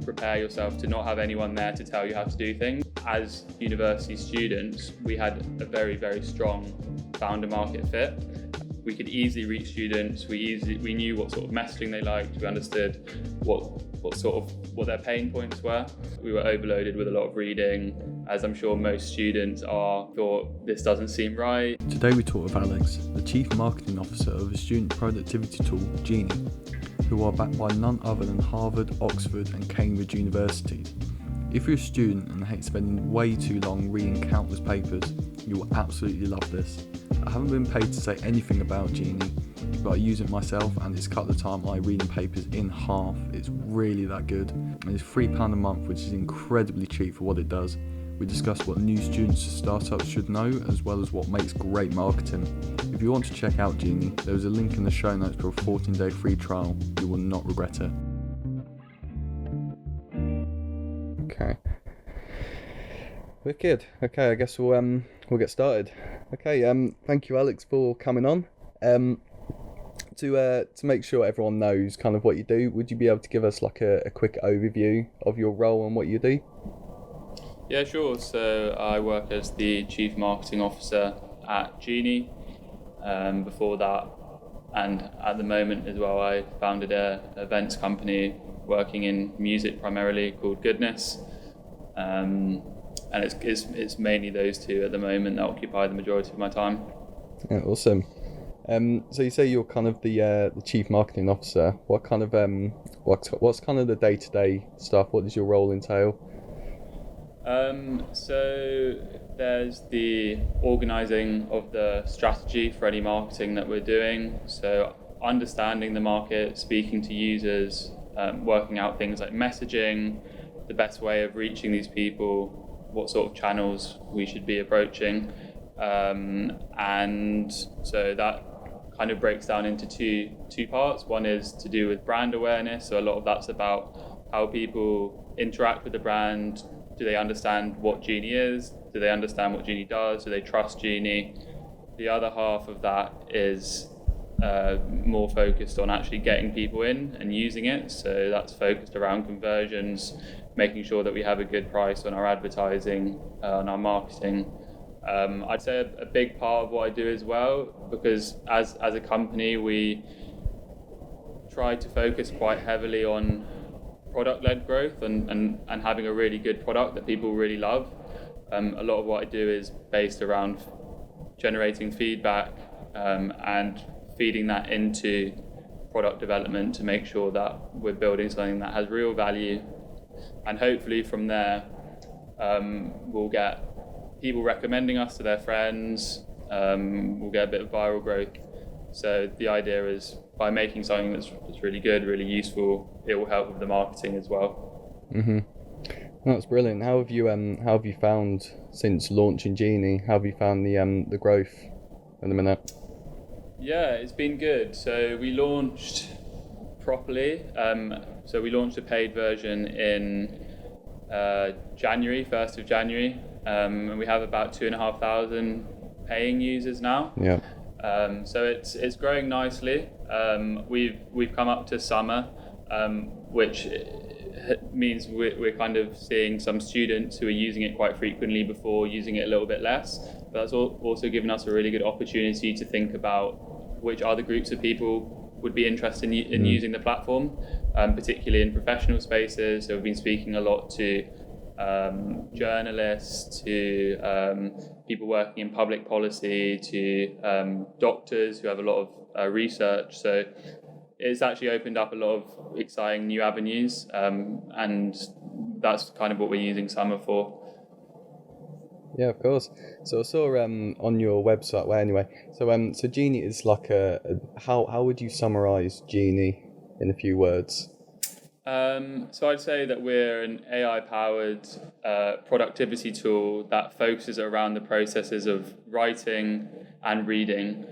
prepare yourself to not have anyone there to tell you how to do things. As university students, we had a very, very strong founder market fit. We could easily reach students. We knew what sort of messaging they liked. We understood what their pain points were. We were overloaded with a lot of reading, as I'm sure most students are. Thought this doesn't seem right. Today we talk with Alex, the Chief Marketing Officer of a student productivity tool, Genie, who are backed by none other than Harvard, Oxford and Cambridge universities. If you're a student and hate spending way too long reading countless papers, you will absolutely love this. I haven't been paid to say anything about Genie, but I use it myself and it's cut the time I reading papers in half. It's really that good, and it's £3 a month, which is incredibly cheap for what it does. We discuss what new students to startups should know, as well as what makes great marketing. If you want to check out Genie, there is a link in the show notes for a 14-day free trial. You will not regret it. Okay. Wicked. Okay, I guess we'll get started. Okay, thank you, Alex, for coming on. To make sure everyone knows kind of what you do, would you be able to give us like a quick overview of your role and what you do? Yeah, sure. So I work as the Chief Marketing Officer at Genie. Before that, and at the moment as well, I founded an events company working in music primarily called Goodness. And it's mainly those two at the moment that occupy the majority of my time. Yeah, awesome. So you say you're kind of the Chief Marketing Officer. What kind of what's kind of the day-to-day stuff? What does your role entail? So there's the organising of the strategy for any marketing that we're doing. So understanding the market, speaking to users, working out things like messaging, the best way of reaching these people, what sort of channels we should be approaching. And so that kind of breaks down into two parts. One is to do with brand awareness. So a lot of that's about how people interact with the brand. Do they understand what Genie is? Do they understand what Genie does? Do they trust Genie? The other half of that is more focused on actually getting people in and using it. So that's focused around conversions, making sure that we have a good price on our advertising, on our marketing. I'd say a big part of what I do as well, because as a company, we try to focus quite heavily on product-led growth and having a really good product that people really love. A lot of what I do is based around generating feedback and feeding that into product development to make sure that we're building something that has real value, and hopefully from there we'll get people recommending us to their friends, we'll get a bit of viral growth. So the idea is by making something that's really good, really useful, it will help with the marketing as well. That's brilliant. How have you found since launching Genie? How have you found the growth in the minute? Yeah, it's been good. So we launched properly. So we launched a paid version in January, 1st of January, and we have about 2,500 paying users now. Yeah. So it's growing nicely. We've come up to summer, which means we're kind of seeing some students who are using it quite frequently before using it a little bit less. But that's also given us a really good opportunity to think about which other groups of people would be interested in using the platform, particularly in professional spaces. So we've been speaking a lot to journalists, to people working in public policy, to doctors who have a lot of research. So it's actually opened up a lot of exciting new avenues, and that's kind of what we're using summer for. Yeah, of course. So I saw on your website. Well, anyway, so Genie is like how would you summarize Genie in a few words? So I'd say that we're an AI-powered productivity tool that focuses around the processes of writing and reading.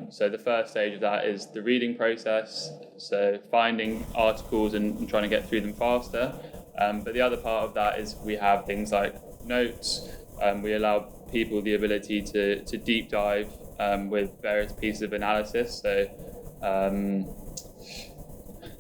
So the first stage of that is the reading process, so finding articles and trying to get through them faster. But the other part of that is we have things like notes. We allow people the ability to deep dive with various pieces of analysis. So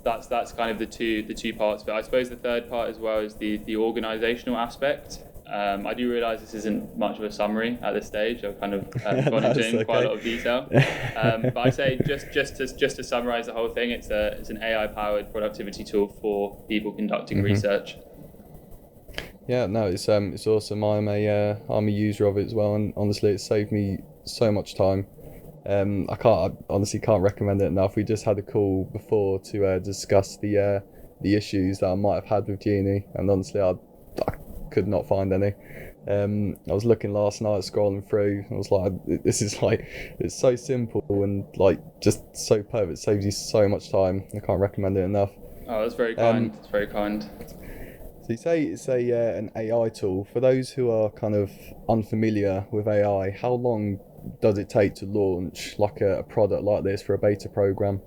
that's kind of the two parts of it. I suppose the third part as well is the organisational aspect. I do realise this isn't much of a summary at this stage. I've kind of gone into quite a lot of detail, but I say just to summarise the whole thing, it's an AI powered productivity tool for people conducting research. Yeah, no, it's awesome. I'm a user of it as well, and honestly, it's saved me so much time. I honestly can't recommend it enough. We just had a call before to discuss the issues that I might have had with Genie, and honestly, I could not find any. I was looking last night, scrolling through. I was like, this is like, it's so simple and like just so perfect. It saves you so much time. I can't recommend it enough. Oh, that's very kind. That's very kind. So you say it's an AI tool. For those who are kind of unfamiliar with AI, how long does it take to launch like a product like this for a beta program?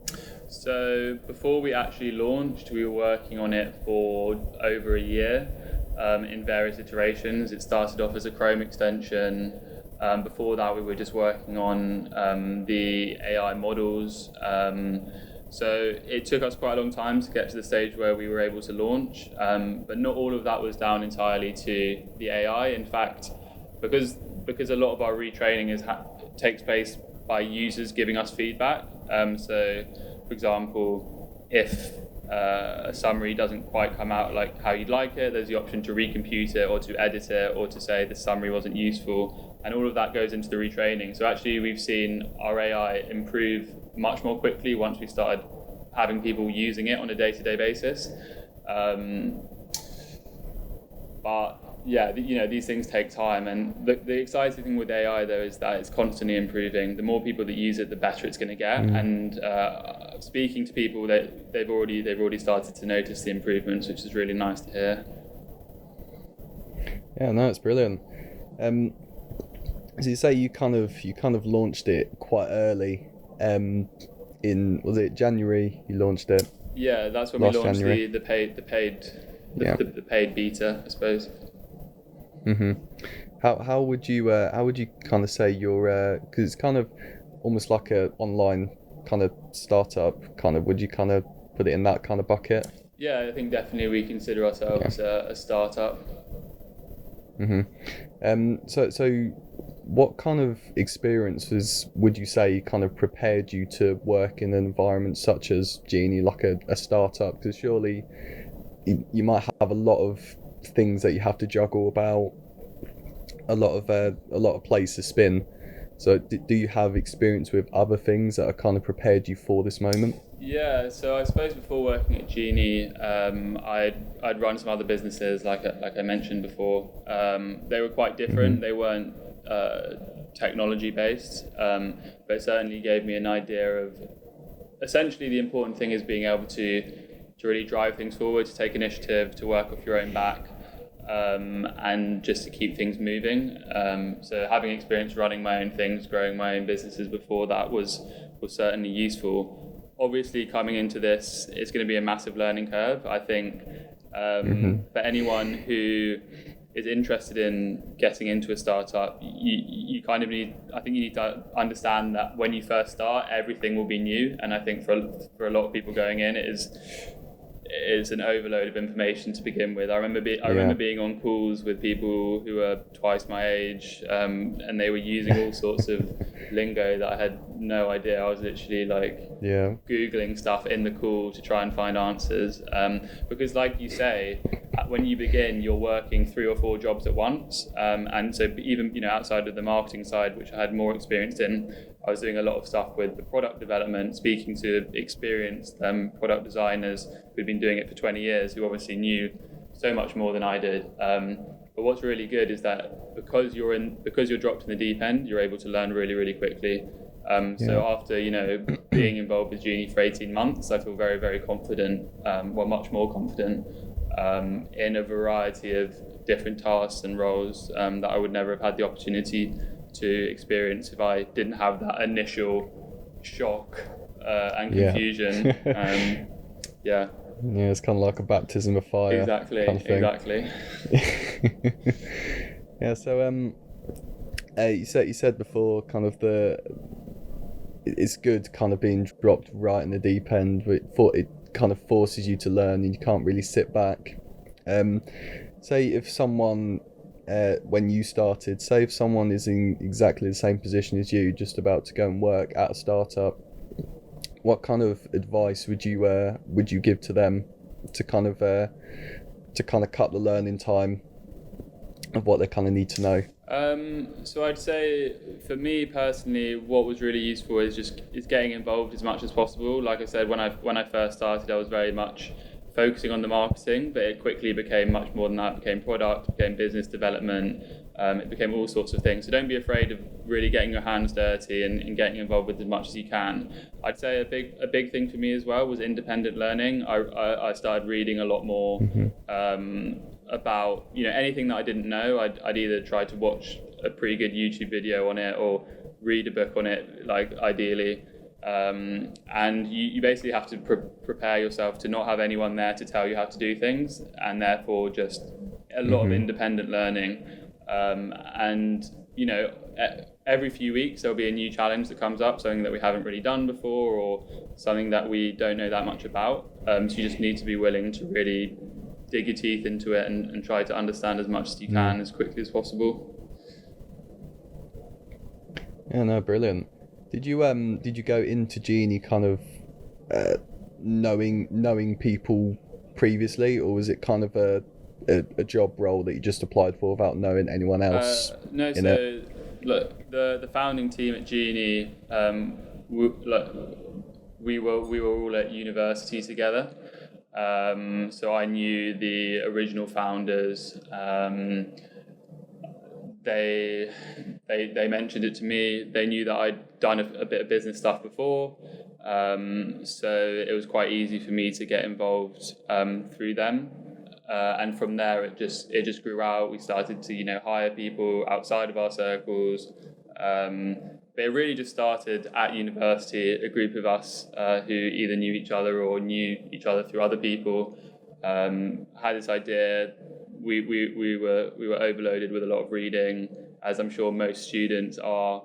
So before we actually launched, we were working on it for over a year in various iterations. It started off as a Chrome extension. Before that, we were just working on the AI models. So it took us quite a long time to get to the stage where we were able to launch, but not all of that was down entirely to the AI. In fact, because a lot of our retraining takes place by users giving us feedback. So, for example, if a summary doesn't quite come out like how you'd like it, there's the option to recompute it or to edit it or to say the summary wasn't useful, and all of that goes into the retraining. So actually we've seen our AI improve much more quickly once we started having people using it on a day-to-day basis. But yeah, these things take time, and the exciting thing with AI though is that it's constantly improving. The more people that use it, the better it's going to get. And speaking to people, that they've already started to notice the improvements, which is really nice to hear. Yeah, no, it's brilliant. So you say you kind of launched it quite early. In, was it January you launched it? Yeah, that's when we launched January. the paid beta, I suppose. How would you kind of say your because it's kind of almost like a online kind of startup kind of, would you kind of put it in that kind of bucket? Yeah, I think definitely we consider ourselves a startup. So what kind of experiences would you say kind of prepared you to work in an environment such as Genie, like a startup? Because surely you might have a lot of things that you have to juggle about, a lot of plates to spin. So do you have experience with other things that are kind of prepared you for this moment? Yeah, so I suppose before working at Genie, I'd run some other businesses like I mentioned before. They were quite different. They weren't technology based, but it certainly gave me an idea of essentially the important thing is being able to really drive things forward, to take initiative, to work off your own back, and just to keep things moving. So having experience running my own things, growing my own businesses before that was certainly useful. Obviously, coming into this, it's going to be a massive learning curve. I think for anyone who is interested in getting into a startup, you kind of need to understand that when you first start, everything will be new. And I think for a lot of people going in, it is an overload of information to begin with. I remember being on calls with people who were twice my age, and they were using all sorts of lingo that I had no idea. I was literally Googling stuff in the call to try and find answers, because like you say, when you begin, you're working 3 or 4 jobs at once, and so even outside of the marketing side, which I had more experience in, I was doing a lot of stuff with the product development, speaking to experienced product designers who'd been doing it for 20 years, who obviously knew so much more than I did. But what's really good is that because you're dropped in the deep end, you're able to learn really, really quickly. So after being involved with Genie for 18 months, I feel very, very confident, much more confident in a variety of different tasks and roles that I would never have had the opportunity to experience if I didn't have that initial shock and confusion. Yeah, it's kind of like a baptism of fire. Exactly. Yeah. So you said before, kind of it's good kind of being dropped right in the deep end. kind of forces you to learn, and you can't really sit back. Say if someone, when you started, say if someone is in exactly the same position as you, just about to go and work at a startup, what kind of advice would you give to them to kind of cut the learning time of what they kind of need to know? So I'd say for me personally, what was really useful is getting involved as much as possible. Like I said, when I first started, I was very much focusing on the marketing, but it quickly became much more than that. It became product, became business development, it became all sorts of things. So don't be afraid of really getting your hands dirty and getting involved with as much as you can. I'd say a big thing for me as well was independent learning. I started reading a lot more about anything that I didn't know. I'd either try to watch a pretty good YouTube video on it or read a book on it, like ideally. And you basically have to prepare yourself to not have anyone there to tell you how to do things, and therefore just a lot of independent learning. And every few weeks there'll be a new challenge that comes up, something that we haven't really done before or something that we don't know that much about. So you just need to be willing to really dig your teeth into it and try to understand as much as you can as quickly as possible. Yeah, no, brilliant. Did you go into Genie kind of knowing people previously, or was it kind of a job role that you just applied for without knowing anyone else? No, so look, the founding team at Genie, we were all at university together. So I knew the original founders. They mentioned it to me. They knew that I'd done a bit of business stuff before, so it was quite easy for me to get involved through them. And from there, it just grew out. We started to hire people outside of our circles. But it really just started at university. A group of us who either knew each other or knew each other through other people had this idea. We were overloaded with a lot of reading, as I'm sure most students are.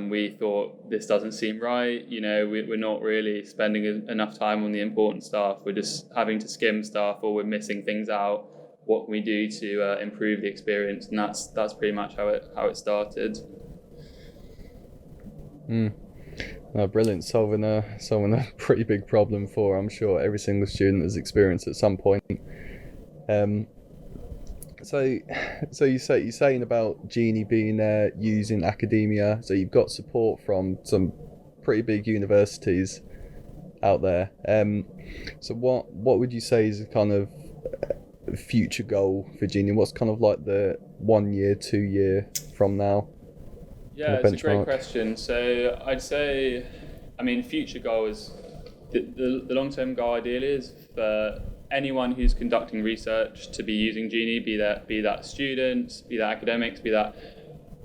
We thought, this doesn't seem right. We're not really spending enough time on the important stuff. We're just having to skim stuff, or we're missing things out. What can we do to improve the experience? And that's pretty much how it started. No, brilliant. Solving a pretty big problem for, I'm sure, every single student has experienced at some point. So you're saying about Genie being used in academia. So you've got support from some pretty big universities out there. So what would you say is a kind of future goal for Genie? What's kind of like the 1 year, 2 year from now? Yeah, it's a great question. So I'd say, future goal is the long-term goal ideally is for anyone who's conducting research to be using Genie, be that students, be that academics, be that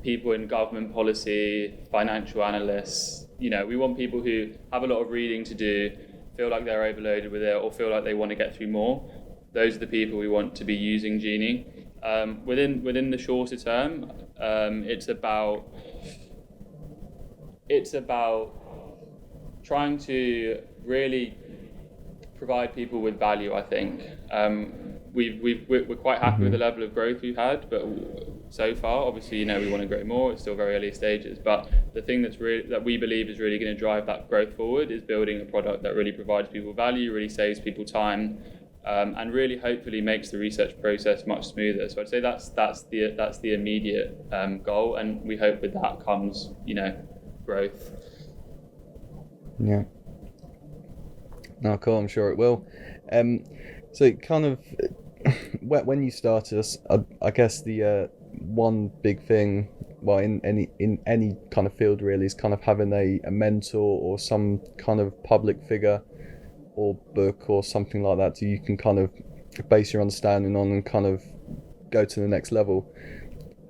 people in government policy, financial analysts. We want people who have a lot of reading to do, feel like they're overloaded with it, or feel like they want to get through more. Those are the people we want to be using Genie. Within the shorter term, it's about trying to really provide people with value. I think we're quite happy with the level of growth we've had, but so far, obviously, we want to grow more. It's still very early stages, but the thing that we believe is really going to drive that growth forward is building a product that really provides people value, really saves people time, and really hopefully makes the research process much smoother. So I'd say that's the immediate goal, and we hope with that comes growth. Yeah. No, cool. I'm sure it will. So kind of when you started, I guess the one big thing, well, in any kind of field really, is kind of having a mentor or some kind of public figure or book or something like that, so you can kind of base your understanding on and kind of go to the next level.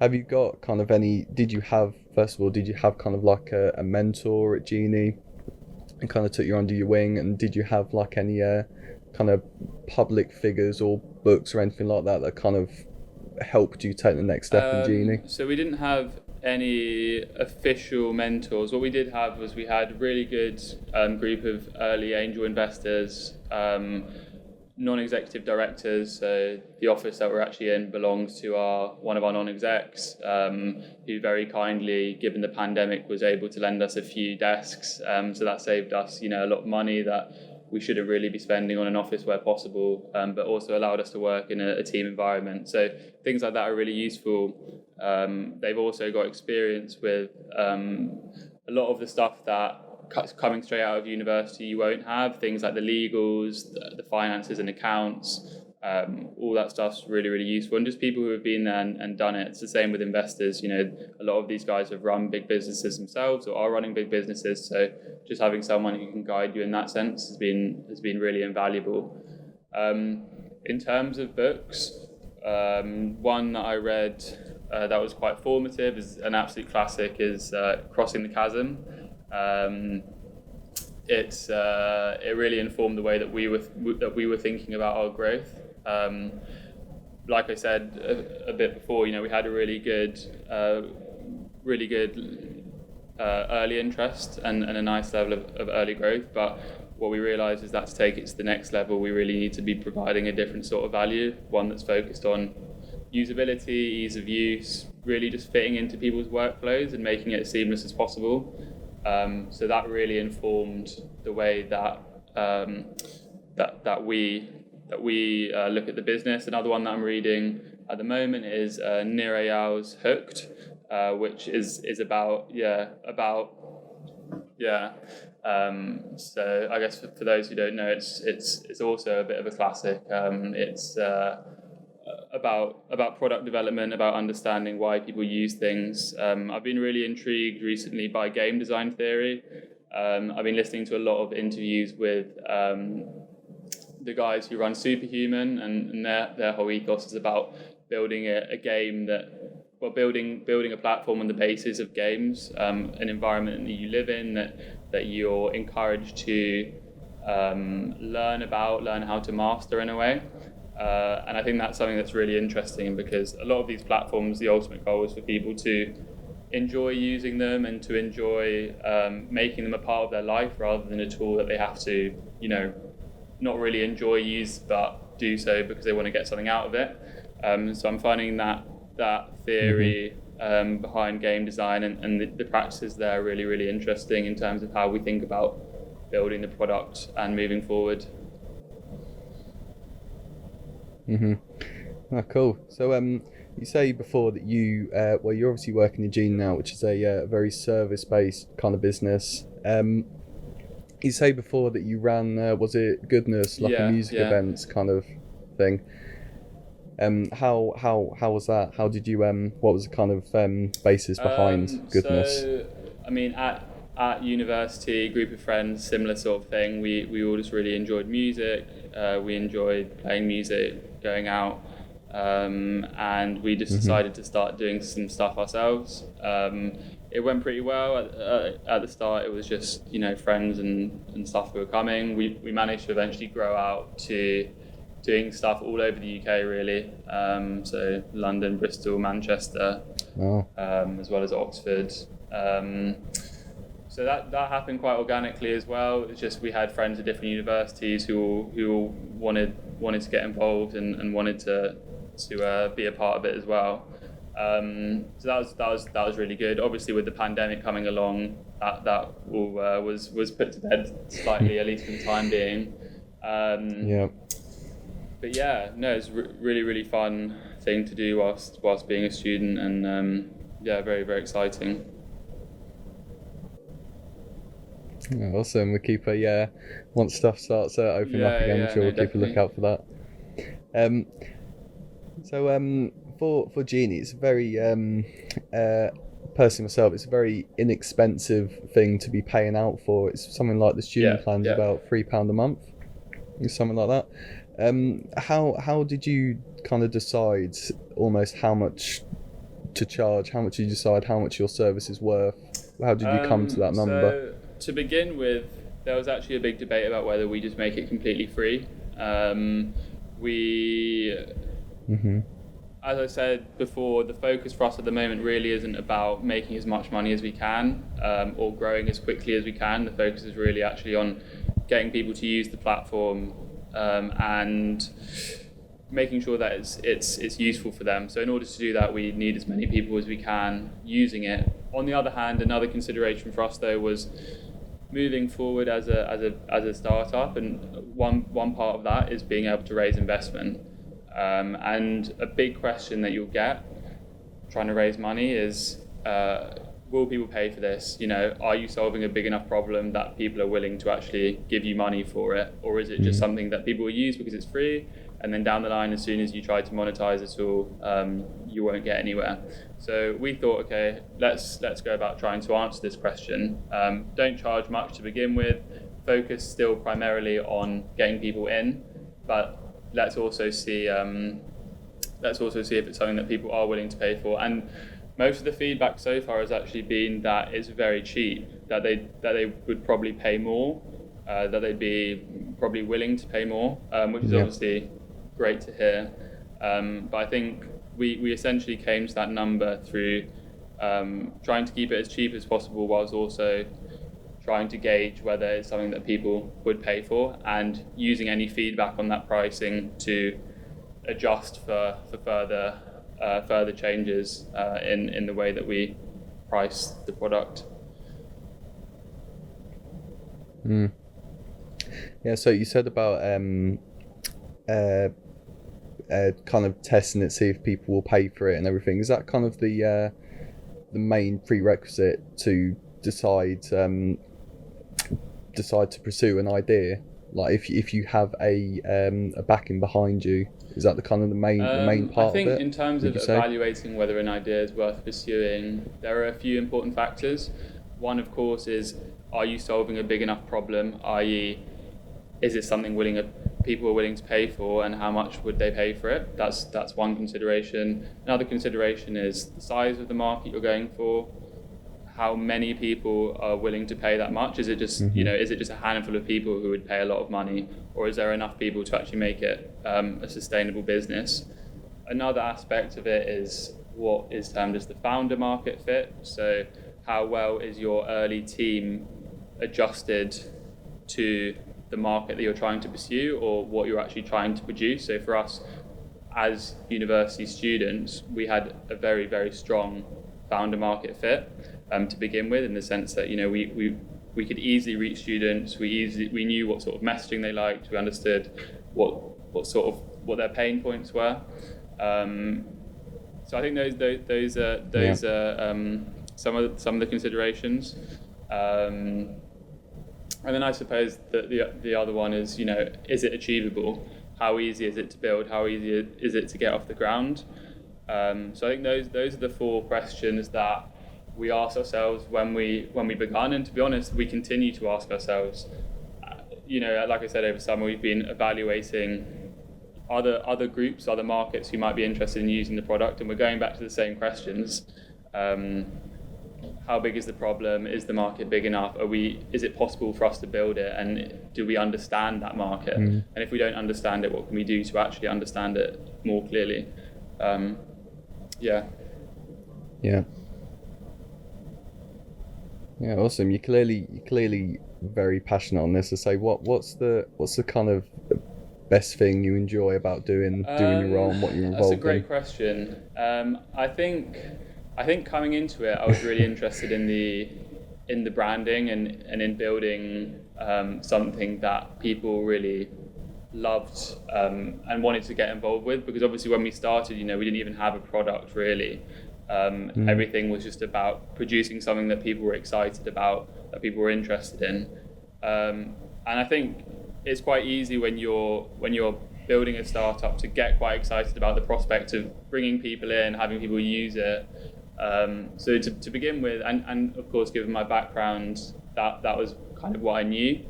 Have you got kind of did you have kind of like a mentor at Genie and kind of took you under your wing, and did you have like any kind of public figures or books or anything like that kind of helped you take the next step in Genie? So we didn't have any official mentors. What we did have was we had a really good group of early angel investors, non-executive directors. So the office that we're actually in belongs to one of our non-execs, who very kindly, given the pandemic, was able to lend us a few desks. So that saved us, a lot of money that we shouldn't really be spending on an office where possible, but also allowed us to work in a team environment. So things like that are really useful. They've also got experience with a lot of the stuff that coming straight out of university you won't have, things like the legals, the finances and accounts, all that stuff's really, really useful. And just people who have been there and done it. It's the same with investors. A lot of these guys have run big businesses themselves or are running big businesses, so just having someone who can guide you in that sense has been really invaluable. In terms of books, one that I read that was quite formative, is an absolute classic, is Crossing the Chasm. It really informed the way that we were thinking about our growth. Like I said a bit before, we had a really good early interest and a nice level of early growth. But what we realised is that to take it to the next level, we really need to be providing a different sort of value, one that's focused on usability, ease of use, really just fitting into people's workflows and making it as seamless as possible. So that really informed the way that we look at the business. Another one that I'm reading at the moment is Nirayao's Hooked, which is about. So I guess for those who don't know, it's also a bit of a classic. It's about product development, about understanding why people use things. I've been really intrigued recently by game design theory. I've been listening to a lot of interviews with the guys who run Superhuman, and their whole ethos is about building a game building a platform on the basis of games, an environment that you live in, that you're encouraged to learn how to master in a way. And I think that's something that's really interesting, because a lot of these platforms, the ultimate goal is for people to enjoy using them and to enjoy making them a part of their life, rather than a tool that they have to, not really enjoy use, but do so because they want to get something out of it. So I'm finding that theory behind game design and the practices there are really, really interesting in terms of how we think about building the product and moving forward. Oh, cool. So you say before that you're obviously working in Genie now, which is a very service-based kind of business. You say before that you ran, was it Goodness, like a music events kind of thing? How was that? How did you what was the kind of basis behind Goodness? So, I mean, at university, group of friends, similar sort of thing. We all just really enjoyed music. We enjoyed playing music, going out, and we just decided to start doing some stuff ourselves. It went pretty well. At the start, it was just friends and stuff who were coming. We managed to eventually grow out to doing stuff all over the UK, really. So London, Bristol, Manchester, as well as Oxford. So that happened quite organically as well. It's just we had friends at different universities who wanted to get involved and wanted to be a part of it as well. So that was really good. Obviously, with the pandemic coming along, that all was put to bed slightly, at least for the time being. But yeah, no, it's really, really fun thing to do whilst being a student, and very, very exciting. Awesome. We'll keep once stuff starts opening up again, sure, we'll keep a lookout for that. So for Genie, it's a very personally myself, it's a very inexpensive thing to be paying out for. It's something like the student plan's about £3 a month, something like that. How did you kind of decide almost how much to charge? How much did you decide how much your service is worth? How did you come to that number? So to begin with, there was actually a big debate about whether we just make it completely free. as I said before, the focus for us at the moment really isn't about making as much money as we can or growing as quickly as we can. The focus is really actually on getting people to use the platform and making sure that it's useful for them. So in order to do that, we need as many people as we can using it. On the other hand, another consideration for us though was moving forward as a startup, and one part of that is being able to raise investment. And a big question that you'll get trying to raise money is, will people pay for this? Are you solving a big enough problem that people are willing to actually give you money for it? Or is it just something that people will use because it's free, and then down the line, as soon as you try to monetize it all, you won't get anywhere? So we thought, okay, let's go about trying to answer this question. Don't charge much to begin with, focus still primarily on getting people in, but let's also see if it's something that people are willing to pay for. And most of the feedback so far has actually been that it's very cheap, that they would probably pay more, that they'd be probably willing to pay more, which is obviously great to hear. But I think we essentially came to that number through trying to keep it as cheap as possible, whilst also trying to gauge whether it's something that people would pay for, and using any feedback on that pricing to adjust for further changes in the way that we price the product. Yeah, so you said about kind of testing it, see if people will pay for it and everything. Is that kind of the main prerequisite to decide to pursue an idea? Like if you have a backing behind you, is that the main part of it? I think in terms of evaluating whether an idea is worth pursuing, there are a few important factors. One, of course, is, are you solving a big enough problem? i.e., is it something people are willing to pay for, and how much would they pay for it? That's one consideration. Another consideration is the size of the market you're going for. How many people are willing to pay that much? Is it just is it just a handful of people who would pay a lot of money, or is there enough people to actually make it a sustainable business? Another aspect of it is what is termed as the founder market fit. So how well is your early team adjusted to the market that you're trying to pursue, or what you're actually trying to produce? So for us, as university students, we had a very, very strong founder market fit to begin with, in the sense that we could easily reach students. We knew what sort of messaging they liked. We understood what their pain points were. So I think those are some of the considerations. And then I suppose that the other one is, is it achievable? How easy is it to build? How easy is it to get off the ground? So I think those are the four questions that we asked ourselves when we began, and to be honest, we continue to ask ourselves. Like I said, over summer we've been evaluating other groups, other markets who might be interested in using the product, and we're going back to the same questions. How big is the problem? Is the market big enough? Is it possible for us to build it? And do we understand that market? And if we don't understand it, what can we do to actually understand it more clearly? Yeah, awesome. You're clearly very passionate on this. To say what's the kind of best thing you enjoy about doing your role and what you're involved in? That's a great question. I think coming into it, I was really interested in the branding and in building something that people really loved and wanted to get involved with. Because obviously when we started, we didn't even have a product really. Everything was just about producing something that people were excited about, that people were interested in. And I think it's quite easy when you're building a startup to get quite excited about the prospect of bringing people in, having people use it. So to begin with, and of course, given my background, that was kind of what I knew.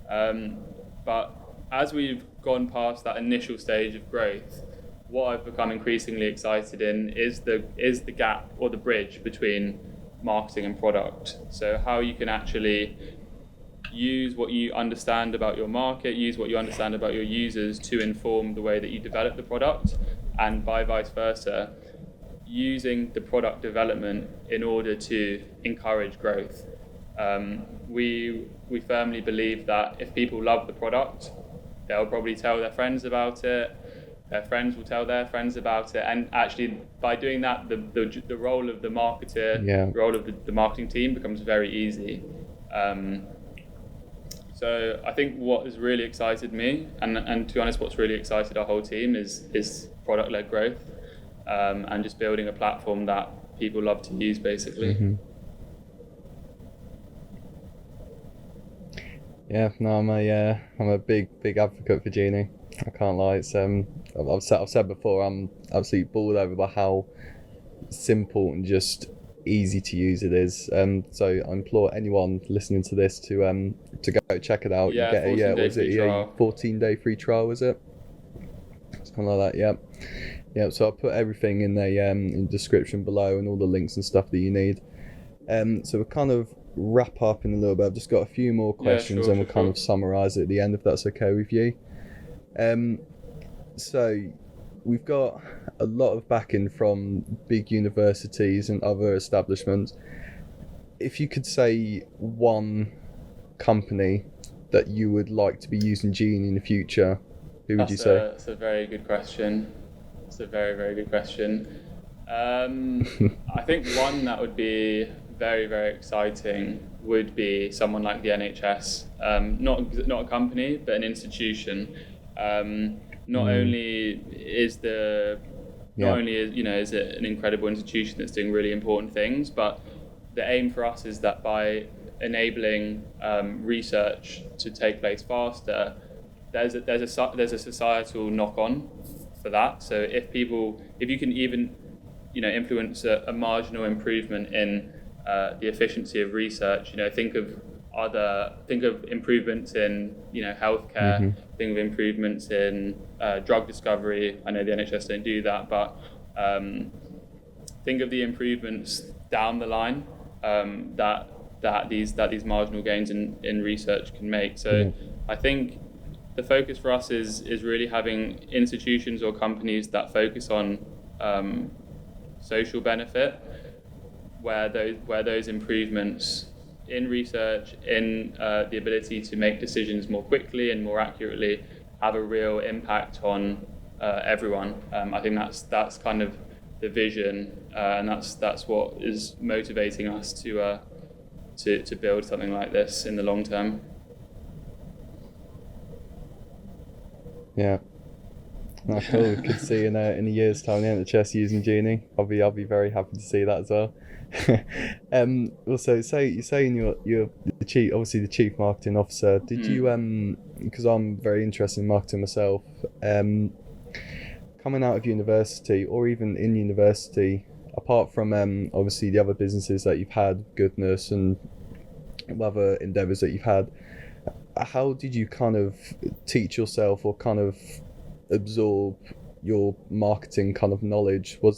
But as we've gone past that initial stage of growth, what I've become increasingly excited in is the gap or the bridge between marketing and product. So how you can actually use what you understand about your market, use what you understand about your users to inform the way that you develop the product, and by vice versa, using the product development in order to encourage growth. We firmly believe that if people love the product, they'll probably tell their friends about it, their friends will tell their friends about it, and actually by doing that, the role of the marketer, the role of the marketing team becomes very easy. So I think what has really excited me, and to be honest, what's really excited our whole team is product-led growth, and just building a platform that people love to use, basically. Mm-hmm. Yeah, no, I'm a big advocate for Genie. I can't lie. It's I've said before, I'm absolutely bowled over by how simple and just easy to use it is. So I implore anyone listening to this to go check it out. Yeah, you get a 14-day free trial, was it? Something like that. Yeah. So I'll put everything in the in the description below and all the links and stuff that you need. So we'll kind of wrap up in a little bit. I've just got a few more questions, and we'll kind of summarise it at the end, if that's okay with you. So we've got a lot of backing from big universities and other establishments. If you could say one company that you would like to be using Genie in the future, who would you say? That's a very good question. It's a very, very good question. I think one that would be very, very exciting would be someone like the NHS. Not a company, but an institution. Not only is it an incredible institution that's doing really important things, but the aim for us is that by enabling research to take place faster, there's a societal knock-on for that. So if you can even influence a marginal improvement in the efficiency of research, think of improvements in healthcare, think of improvements in drug discovery. I know the NHS don't do that, but think of the improvements down the line that these marginal gains in research can make. So I think the focus for us is really having institutions or companies that focus on social benefit, where those improvements in research, in the ability to make decisions more quickly and more accurately, have a real impact on everyone. I think that's kind of the vision, and that's what is motivating us to build something like this in the long term. Yeah. No, cool. We could see in a year's time the NHS using Genie. I'll be very happy to see that as well. Also, you saying you're the chief marketing officer. Did you because I'm very interested in marketing myself. Coming out of university, or even in university, apart from obviously the other businesses that you've had, Goodness and other endeavours that you've had, how did you kind of teach yourself or kind of absorb your marketing kind of knowledge? Were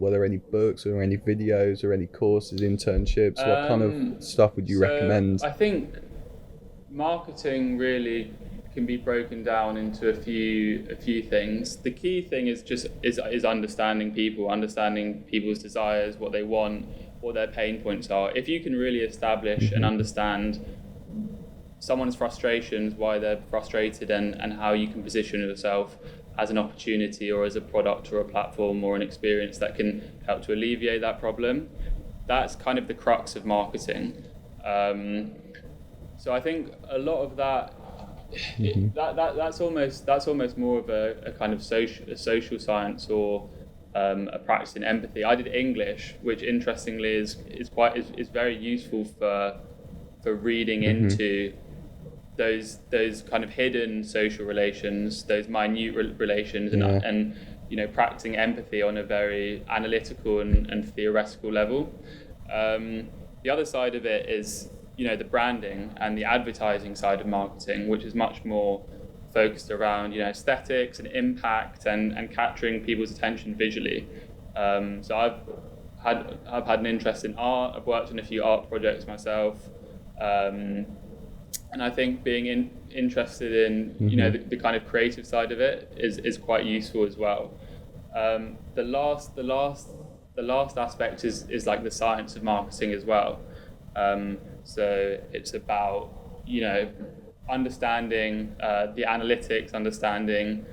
there any books or any videos or any courses, internships? What kind of stuff would you recommend? I think marketing really can be broken down into a few things. The key thing is understanding people's desires, what they want, what their pain points are. If you can really establish and understand someone's frustrations, why they're frustrated, and how you can position yourself as an opportunity or as a product or a platform or an experience that can help to alleviate that problem, that's kind of the crux of marketing. So I think a lot of that, that's almost more of a kind of social science or a practice in empathy. I did English, which interestingly is very useful for reading into those kind of hidden social relations, those minute relations, and practicing empathy on a very analytical and theoretical level. The other side of it is the branding and the advertising side of marketing, which is much more focused around aesthetics and impact and capturing people's attention visually. So I've had an interest in art. I've worked on a few art projects myself. And I think being interested in the kind of creative side of it is quite useful as well. The last aspect is like the science of marketing as well. So it's about, understanding the analytics, understanding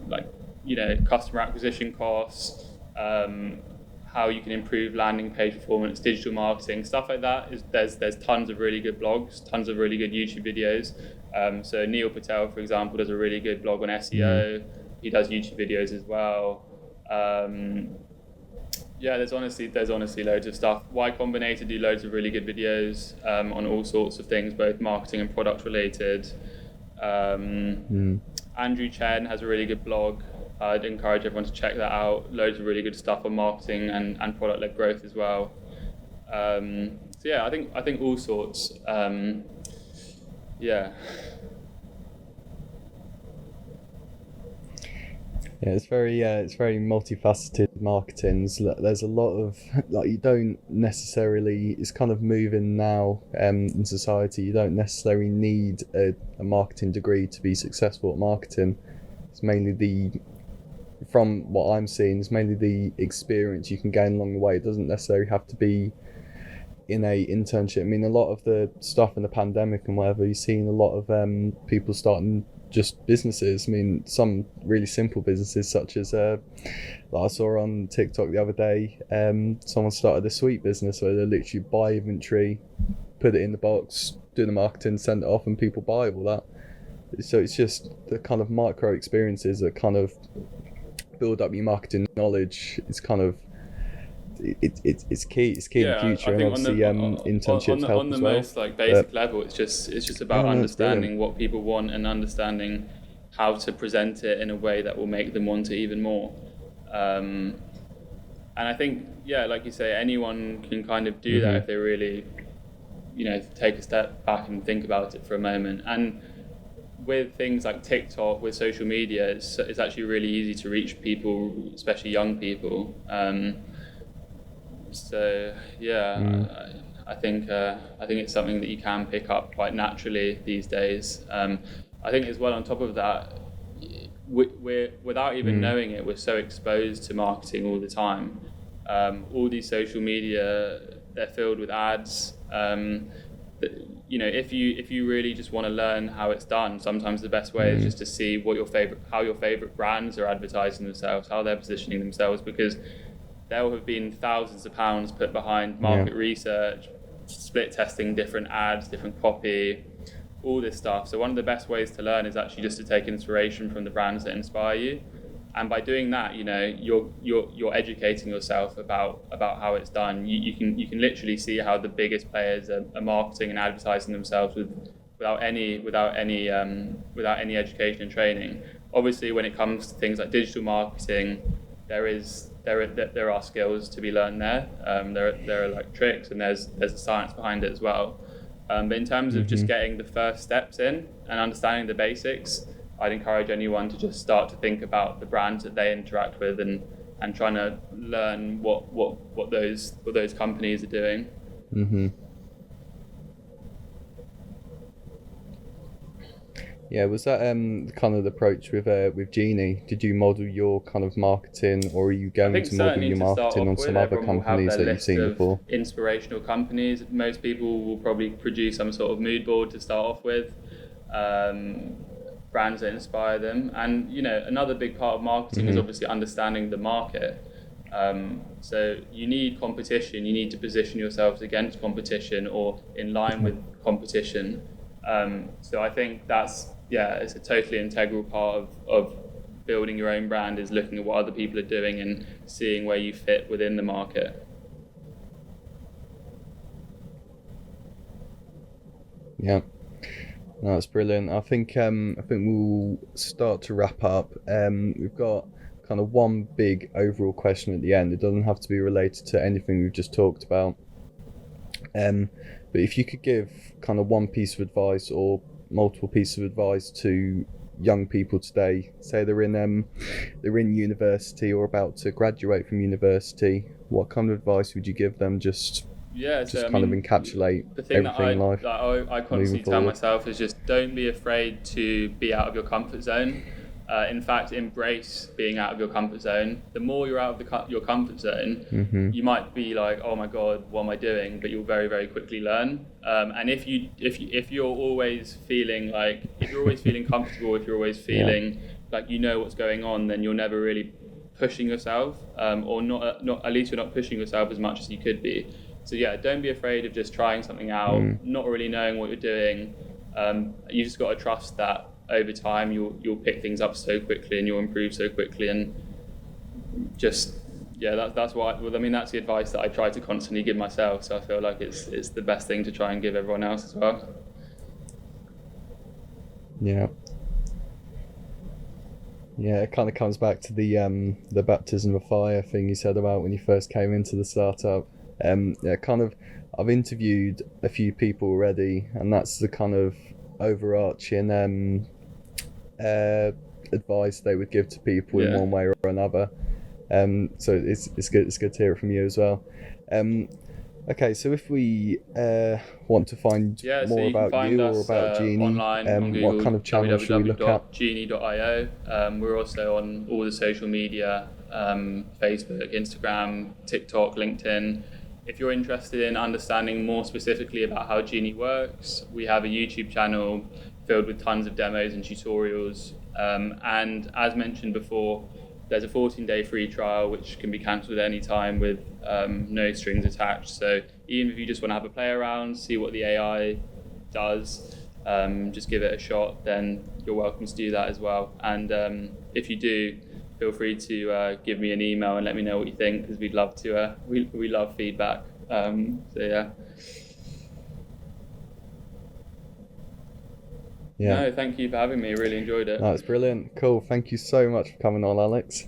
like, customer acquisition costs, how you can improve landing page performance, digital marketing, stuff like that. There's tons of really good blogs, tons of really good YouTube videos. So Neil Patel, for example, does a really good blog on SEO. He does YouTube videos as well. There's honestly loads of stuff. Y Combinator do loads of really good videos on all sorts of things, both marketing and product related. Andrew Chen has a really good blog. I'd encourage everyone to check that out. Loads of really good stuff on marketing and product-led growth as well. I think all sorts. Yeah, it's very multifaceted marketing. There's a lot of, like, you don't necessarily, it's kind of moving now in society, you don't necessarily need a marketing degree to be successful at marketing. It's mainly from what I'm seeing, it's mainly the experience you can gain along the way. It doesn't necessarily have to be in a internship. I mean, a lot of the stuff in the pandemic and whatever, you've seen a lot of people starting just businesses. I mean, some really simple businesses, such as like I saw on TikTok the other day, someone started a sweet business where they literally buy inventory, put it in the box, do the marketing, send it off, and people buy all that. So it's just the kind of micro experiences that kind of build up your marketing knowledge. It's kind of it's key in the future, and obviously internships help on the as well. most like basic level. It's just about understanding what people want and understanding how to present it in a way that will make them want it even more. And I think, like you say, anyone can kind of do that if they really, take a step back and think about it for a moment. And with things like TikTok, with social media, it's actually really easy to reach people, especially young people. I think it's something that you can pick up quite naturally these days. I think as well, on top of that, we're without even knowing it, we're so exposed to marketing all the time. All these social media, they're filled with ads. If you really just want to learn how it's done, sometimes the best way is just to see how your favorite brands are advertising themselves, how they're positioning themselves, because there will have been thousands of pounds put behind market research, split testing different ads, different copy, all this stuff. So one of the best ways to learn is actually just to take inspiration from the brands that inspire you. And by doing that, you're educating yourself about how it's done. You can literally see how the biggest players are marketing and advertising themselves without any education and training. Obviously, when it comes to things like digital marketing, there are skills to be learned there. There are like tricks, and there's a science behind it as well. But in terms of just getting the first steps in and understanding the basics, I'd encourage anyone to just start to think about the brands that they interact with and trying to learn what those companies are doing. Yeah, was that kind of the approach with Genie? Did you model your kind of marketing, or are you going to model your marketing on some other companies that you've seen before? Inspirational companies. Most people will probably produce some sort of mood board to start off with. Brands that inspire them, and another big part of marketing is obviously understanding the market. So you need competition. You need to position yourselves against competition or in line with competition. So I think it's a totally integral part of building your own brand, is looking at what other people are doing and seeing where you fit within the market. Yeah, no, that's brilliant. I think we'll start to wrap up. We've got kind of one big overall question at the end. It doesn't have to be related to anything we've just talked about. But if you could give kind of one piece of advice or multiple pieces of advice to young people today, say they're in university or about to graduate from university, what kind of advice would you give them? Just encapsulate the thing everything in life. I constantly tell myself is just don't be afraid to be out of your comfort zone. In fact, embrace being out of your comfort zone. The more you're out of your comfort zone, you might be like, oh my God, what am I doing? But you'll very, very quickly learn. And if you're always feeling comfortable, if you're always feeling like you know what's going on, then you're never really pushing yourself, or not at least you're not pushing yourself as much as you could be. So yeah, don't be afraid of just trying something out, not really knowing what you're doing. You just got to trust that over time you'll pick things up so quickly and you'll improve so quickly, and just that's the advice that I try to constantly give myself. So I feel like it's the best thing to try and give everyone else as well. Yeah, it kind of comes back to the baptism of fire thing you said about when you first came into the startup. I've interviewed a few people already, and that's the kind of overarching advice they would give to people in one way or another. So it's good to hear it from you as well. Okay, so if we want to find more about you or about Genie, online on Google, what kind of channel should we look at? Genie.io. We're also on all the social media, Facebook, Instagram, TikTok, LinkedIn. If you're interested in understanding more specifically about how Genie works, we have a YouTube channel filled with tons of demos and tutorials. And as mentioned before, there's a 14-day free trial which can be cancelled at any time with no strings attached. So even if you just want to have a play around, see what the AI does, just give it a shot, then you're welcome to do that as well. And if you do, feel free to give me an email and let me know what you think, because we'd love to. We love feedback. No, thank you for having me. Really enjoyed it. No, it's brilliant. Cool. Thank you so much for coming on, Alex.